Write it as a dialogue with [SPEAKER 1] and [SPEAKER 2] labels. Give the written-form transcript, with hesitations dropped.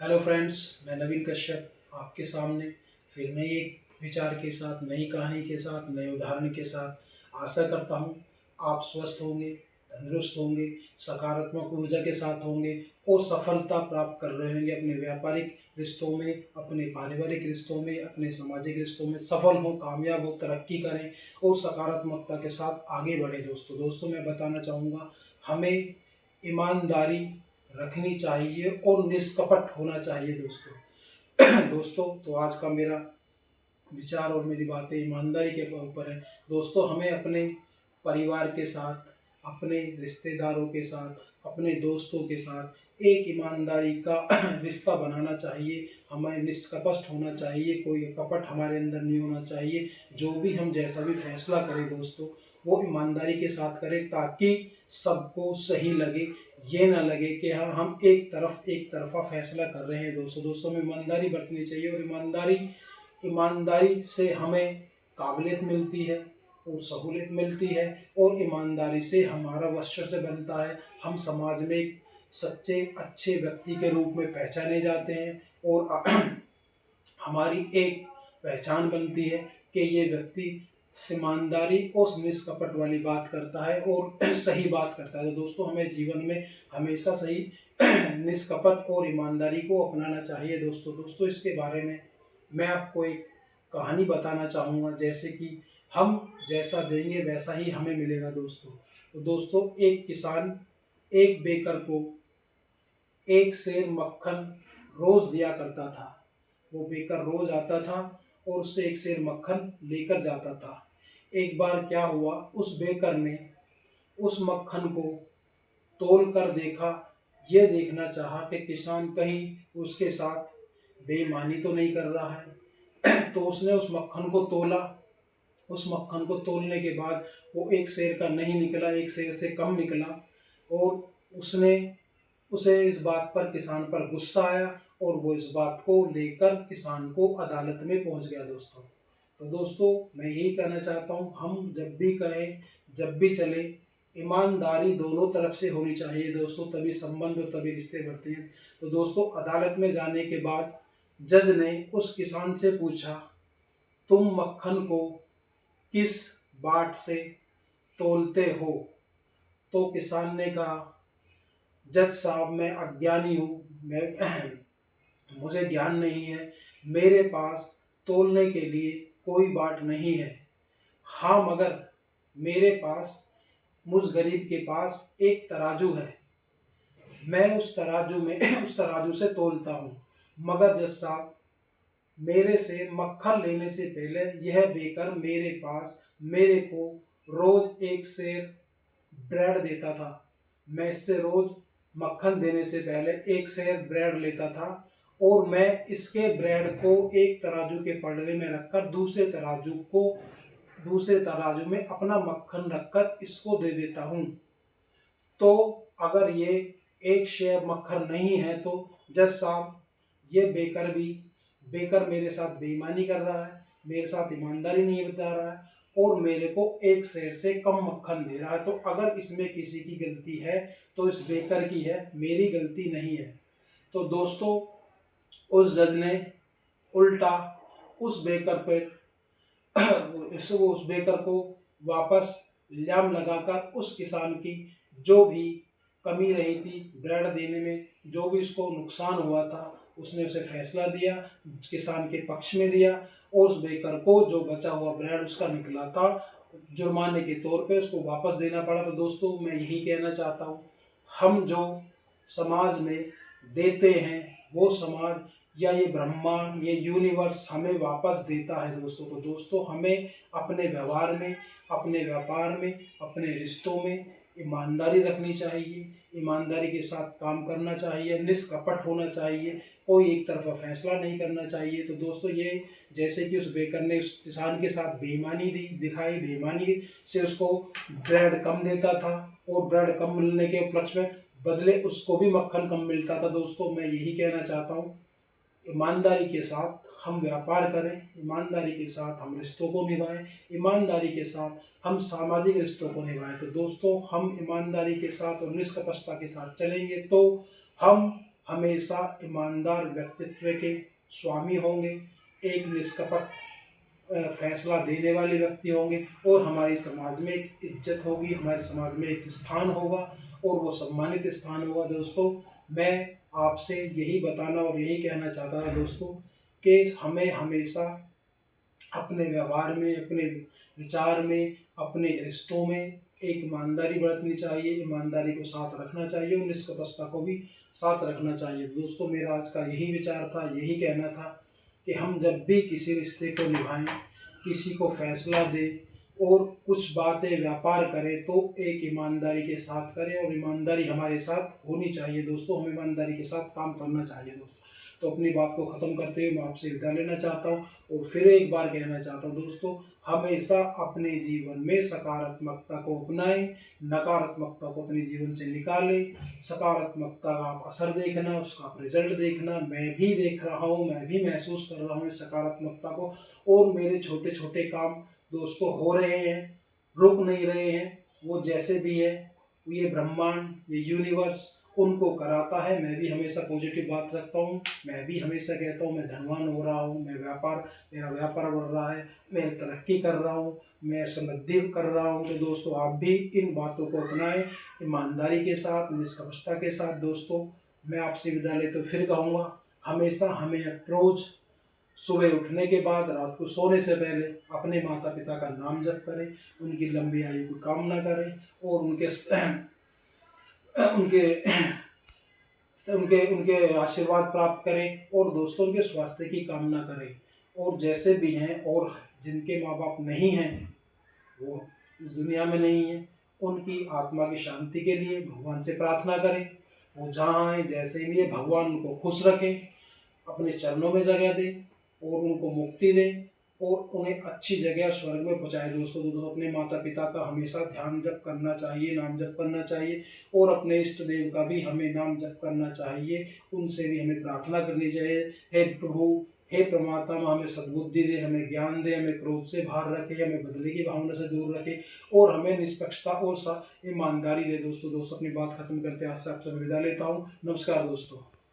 [SPEAKER 1] Hello friends, मैं नवीन कश्यप आपके सामने फिर नई एक विचार के साथ, नई कहानी के साथ, नए उदाहरण के साथ। आशा करता हूँ आप स्वस्थ होंगे, तंदुरुस्त होंगे, सकारात्मक ऊर्जा के साथ होंगे और सफलता प्राप्त कर रहे होंगे अपने व्यापारिक रिश्तों में, अपने पारिवारिक रिश्तों में, अपने सामाजिक रिश्तों में। सफल हो, कामयाब हो, तरक्की करें और सकारात्मकता के साथ आगे बढ़ें। दोस्तों मैं बताना चाहूँगा, हमें ईमानदारी रखनी चाहिए और निष्कपट होना चाहिए दोस्तों। दोस्तों तो आज का मेरा विचार और मेरी बातें ईमानदारी के ऊपर है। दोस्तों हमें अपने परिवार के साथ, अपने रिश्तेदारों के साथ, अपने दोस्तों के साथ एक ईमानदारी का रिश्ता बनाना चाहिए। हमें निष्कपट होना चाहिए, कोई कपट हमारे अंदर नहीं होना चाहिए। जो भी हम जैसा भी फैसला करें दोस्तों, वो ईमानदारी के साथ करें ताकि सबको सही लगे। ये ना लगे कि हाँ हम एक तरफा फैसला कर रहे हैं। दोस्तों में ईमानदारी बरतनी चाहिए और ईमानदारी से हमें काबिलियत मिलती है और सहूलियत मिलती है और ईमानदारी से हमारा वर्चस्व बनता है। हम समाज में एक सच्चे अच्छे व्यक्ति के रूप में पहचाने जाते हैं और हमारी एक पहचान बनती है कि ये व्यक्ति ईमानदारी और निष्कपट वाली बात करता है और सही बात करता है। तो दोस्तों हमें जीवन में हमेशा सही निष्कपट और ईमानदारी को अपनाना चाहिए। दोस्तों इसके बारे में मैं आपको एक कहानी बताना चाहूँगा, जैसे कि हम जैसा देंगे वैसा ही हमें मिलेगा। दोस्तों एक किसान एक बेकर को एक सेर मक्खन रोज दिया करता था। वो बेकर रोज आता था और उससे एक सेर मक्खन लेकर जाता था। एक बार क्या हुआ, उस बेकर ने उस मक्खन को तोल कर देखा। यह देखना चाहा कि किसान कहीं उसके साथ बेईमानी तो नहीं कर रहा है। तो उसने उस मक्खन को तोला। उस मक्खन को तोलने के बाद वो एक सेर का नहीं निकला, एक सेर से कम निकला और उसने उसे इस बात पर किसान पर गुस्सा आया और वो इस बात को लेकर किसान को अदालत में पहुंच गया। दोस्तों मैं यही कहना चाहता हूं, हम जब भी कहें, जब भी चले, ईमानदारी दोनों तरफ से होनी चाहिए दोस्तों, तभी संबंध और तभी रिश्ते बढ़ते हैं। तो दोस्तों अदालत में जाने के बाद जज ने उस किसान से पूछा, तुम मक्खन को किस बाट से तोलते हो? तो किसान ने कहा, जज साहब मैं अज्ञानी हूँ, मैं मुझे ज्ञान नहीं है, मेरे पास तोलने के लिए कोई बाट नहीं है। हाँ मगर मेरे पास, मुझ गरीब के पास एक तराजू है, मैं उस तराजू में उस तराजू से तोलता हूँ। मगर जज साहब, मेरे से मक्खन लेने से पहले यह बेकर मेरे पास मेरे को रोज एक सेर ब्रेड देता था। मैं इससे रोज मक्खन देने से पहले एक सेर ब्रेड लेता था और मैं इसके ब्रेड को एक तराजू के पलड़े में रखकर दूसरे तराजू में अपना मक्खन रखकर इसको दे देता हूँ। तो अगर ये एक शेर मक्खन नहीं है तो जज साहब, ये बेकर मेरे साथ बेईमानी कर रहा है, मेरे साथ ईमानदारी नहीं बता रहा है और मेरे को एक शेर से कम मक्खन दे रहा है। तो अगर इसमें किसी की गलती है तो इस बेकर की है, मेरी गलती नहीं है। तो दोस्तों उस जज ने उल्टा उस बेकर पे उस बेकर को वापस इल्जाम लगाकर उस किसान की जो भी कमी रही थी ब्रेड देने में, जो भी उसको नुकसान हुआ था, उसने उसे फैसला दिया, किसान के पक्ष में दिया और उस बेकर को जो बचा हुआ ब्रेड उसका निकला था जुर्माने के तौर पे उसको वापस देना पड़ा। तो दोस्तों मैं यही कहना चाहता हूँ, हम जो समाज में देते हैं वो समाज या ये ब्रह्मांड, ये यूनिवर्स हमें वापस देता है। तो दोस्तों हमें अपने व्यवहार में, अपने व्यापार में, अपने रिश्तों में ईमानदारी रखनी चाहिए, ईमानदारी के साथ काम करना चाहिए, निष्कपट होना चाहिए, कोई एक तरफा फैसला नहीं करना चाहिए। तो दोस्तों ये जैसे कि उस बेकर ने उस किसान के साथ बेईमानी दिखाई, बेईमानी से उसको ब्रेड कम देता था और ब्रेड कम मिलने के उपलक्ष्य में बदले उसको भी मक्खन कम मिलता था। दोस्तों मैं यही कहना चाहता हूँ, ईमानदारी के साथ हम व्यापार करें, ईमानदारी के साथ हम रिश्तों को निभाएं, ईमानदारी के साथ हम सामाजिक रिश्तों को निभाएं। तो दोस्तों हम ईमानदारी के साथ और निष्कपटता के साथ चलेंगे तो हम हमेशा ईमानदार व्यक्तित्व के स्वामी होंगे, एक निष्कपट फैसला देने वाले व्यक्ति होंगे और हमारे समाज में एक इज्जत होगी, हमारे समाज में एक स्थान होगा और वो सम्मानित स्थान होगा। दोस्तों, मैं आपसे यही बताना और यही कहना चाहता था दोस्तों कि हमें हमेशा अपने व्यवहार में, अपने विचार में, अपने रिश्तों में एक ईमानदारी बरतनी चाहिए, ईमानदारी को साथ रखना चाहिए और निष्कपटता को भी साथ रखना चाहिए। दोस्तों, मेरा आज का यही विचार था, यही कहना था कि हम जब भी किसी रिश्ते को निभाएं, किसी को फैसला दें और कुछ बातें व्यापार करें तो एक ईमानदारी के साथ करें और ईमानदारी हमारे साथ होनी चाहिए। दोस्तों, हमें ईमानदारी के साथ काम करना चाहिए। दोस्तों, तो अपनी बात को ख़त्म करते हुए मैं आपसे विदा लेना चाहता हूँ और फिर एक बार कहना चाहता हूँ दोस्तों, हमेशा अपने जीवन में सकारात्मकता को अपनाएं, नकारात्मकता को अपने जीवन से निकालें। सकारात्मकता का आप असर देखना, उसका आप रिजल्ट देखना। मैं भी देख रहा हूँ, मैं भी महसूस कर रहा हूँ इस सकारात्मकता को और मेरे छोटे छोटे काम दोस्तों हो रहे हैं, रुक नहीं रहे हैं। वो जैसे भी है, ये ब्रह्मांड, ये यूनिवर्स उनको कराता है। मैं भी हमेशा पॉजिटिव बात रखता हूँ, मैं भी हमेशा कहता हूँ मैं धनवान हो रहा हूँ, मेरा व्यापार बढ़ रहा है, मैं तरक्की कर रहा हूँ, मैं समृद्धि कर रहा हूँ। तो दोस्तों, आप भी इन बातों को अपनाएं ईमानदारी के साथ, निष्कपटता के साथ। दोस्तों, मैं आपसे विदा लेते फिर कहूँगा, हमेशा हमें रोज़ सुबह उठने के बाद, रात को सोने से पहले अपने माता पिता का नाम जप करें, उनकी लंबी आयु की कामना करें और उनके उनके उनके उनके आशीर्वाद प्राप्त करें और दोस्तों के स्वास्थ्य की कामना करें। और जैसे भी हैं और जिनके माँ बाप नहीं हैं, वो इस दुनिया में नहीं हैं, उनकी आत्मा की शांति के लिए भगवान से प्रार्थना करें। वो जहाँ हैं, जैसे भी है, भगवान उनको खुश रखें, अपने चरणों में जगह दें और उनको मुक्ति दें और उन्हें अच्छी जगह स्वर्ग में पहुँचाए। दोस्तों, अपने माता पिता का हमेशा ध्यान जप करना चाहिए, नाम जप करना चाहिए और अपने इष्ट देव का भी हमें नाम जप करना चाहिए, उनसे भी हमें प्रार्थना करनी चाहिए। हे प्रभु, हे परमात्मा, हमें सद्बुद्धि दे, हमें ज्ञान दे, हमें क्रोध से बाहर रखे, हमें बदले की भावना से दूर रखे और हमें निष्पक्षता और ईमानदारी दे। दोस्तों, अपनी बात खत्म करते आज से आपसे विदा लेता हूँ। नमस्कार दोस्तों।